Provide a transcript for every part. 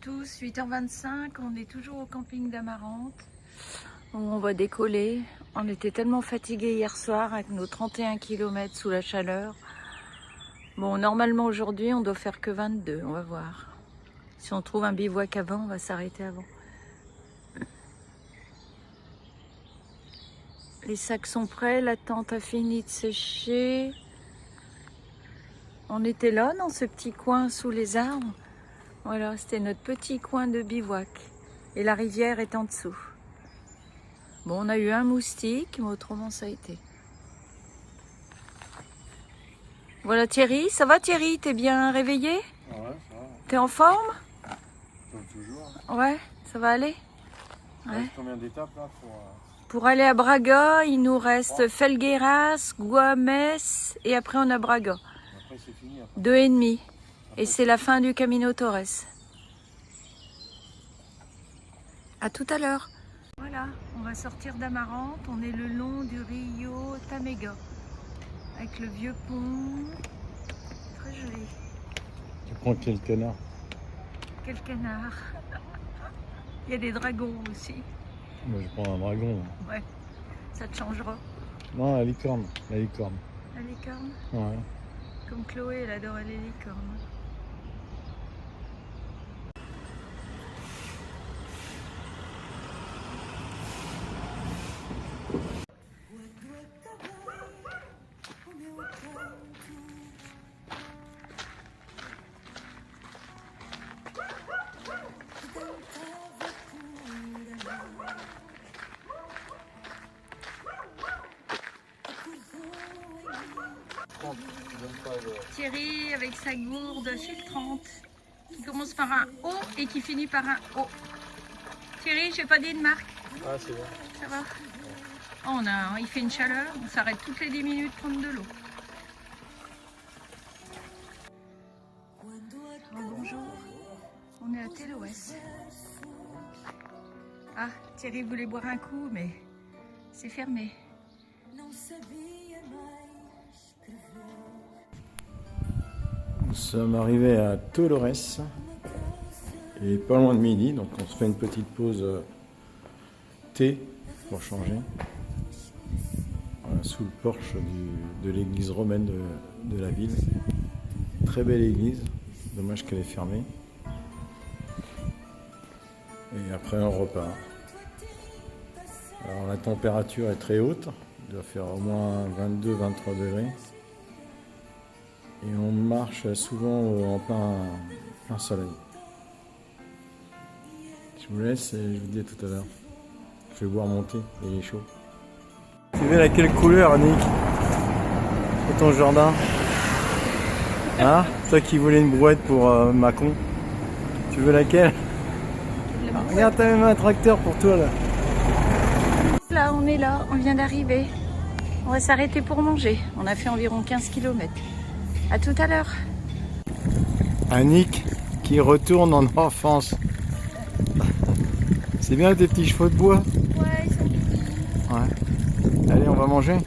tous, 8h25, on est toujours au camping d'Amarante. On va décoller. On était tellement fatigués hier soir avec nos 31 km sous la chaleur. Bon, normalement aujourd'hui, on doit faire que 22, on va voir. Si on trouve un bivouac avant, on va s'arrêter avant. Les sacs sont prêts, la tente a fini de sécher. On était là, dans ce petit coin sous les arbres. Voilà, c'était notre petit coin de bivouac. Et la rivière est en dessous. Bon, on a eu un moustique, mais autrement ça a été. Voilà Thierry, ça va Thierry? T'es bien réveillé? Ouais, ça va. T'es en forme? Comme toujours. Ouais, ça va aller? Il reste combien d'étapes là Pour aller à Braga, il nous reste Felgueiras, Guames et après on a Braga. Après c'est fini. Après. 2,5. Et c'est la fin du Camino Torres. À tout à l'heure. Voilà, on va sortir d'Amarante. On est le long du Rio Tamega. Avec le vieux pont. Très joli. Tu prends quel canard? Quel canard. Il y a des dragons aussi. Moi je prends un dragon. Ouais, ça te changera. Non, la licorne. La licorne. La licorne? Ouais. Comme Chloé, elle adorait les licornes. Thierry avec sa gourde filtrante qui commence par un O et qui finit par un O. Thierry, j'ai pas dit de marque. Ah c'est bien. Ça va? Oh, il fait une chaleur, on s'arrête toutes les 10 minutes prendre de l'eau. Oh, bonjour, on est à Teloès. Ah, Thierry voulait boire un coup, mais c'est fermé. Nous sommes arrivés à Tolores. Il est pas loin de midi, donc on se fait une petite pause thé pour changer. Voilà, sous le porche de l'église romaine de la ville. Très belle église, dommage qu'elle est fermée. Et après on repart. Alors la température est très haute, il doit faire au moins 22-23 degrés. Et on marche souvent en plein soleil. Je vous laisse et je vous dis à tout à l'heure. Je vais boire mon thé, il est chaud. Tu veux laquelle couleur, Nick? C'est ton jardin? Hein? Toi qui voulais une brouette pour Macon. Tu veux laquelle? Regarde, t'as même un tracteur pour toi là. Là, on est là, on vient d'arriver. On va s'arrêter pour manger. On a fait environ 15 km. À tout à l'heure. Un Nick qui retourne en enfance. C'est bien tes petits chevaux de bois? Ouais, ils sont petits. Ouais. Allez, on va manger? Ouais.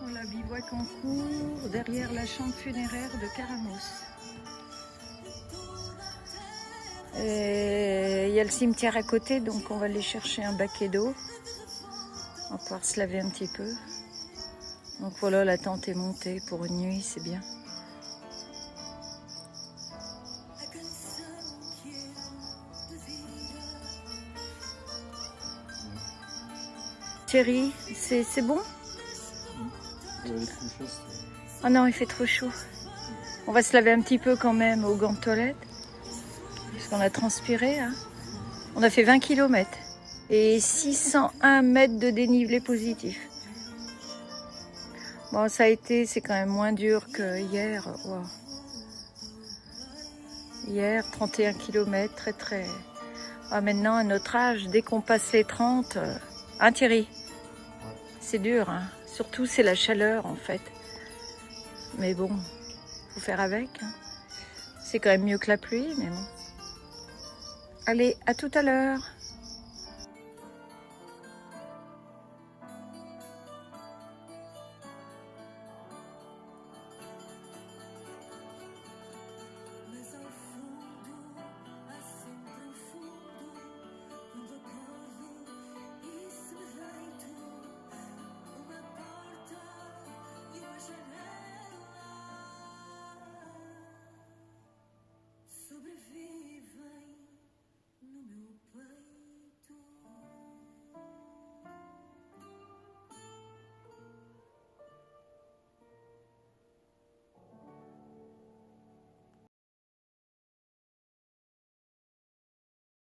Voilà, bivouac en cours derrière la chambre funéraire de Caramos. Et il y a le cimetière à côté, donc on va aller chercher un baquet d'eau. On va pouvoir se laver un petit peu. Donc voilà, la tente est montée pour une nuit, c'est bien. Thierry, c'est bon? Oh non, il fait trop chaud. On va se laver un petit peu quand même au gant de toilette. Parce qu'on a transpiré. Hein. On a fait 20 km. Et 601 mètres de dénivelé positif. Bon, ça a été, c'est quand même moins dur que hier. Wow. Hier, 31 km, très très... Ah, maintenant, à notre âge, dès qu'on passe les 30... Hein Thierry? C'est dur, hein. Surtout c'est la chaleur en fait. Mais bon, faut faire avec. Hein. C'est quand même mieux que la pluie, mais bon. Allez, à tout à l'heure.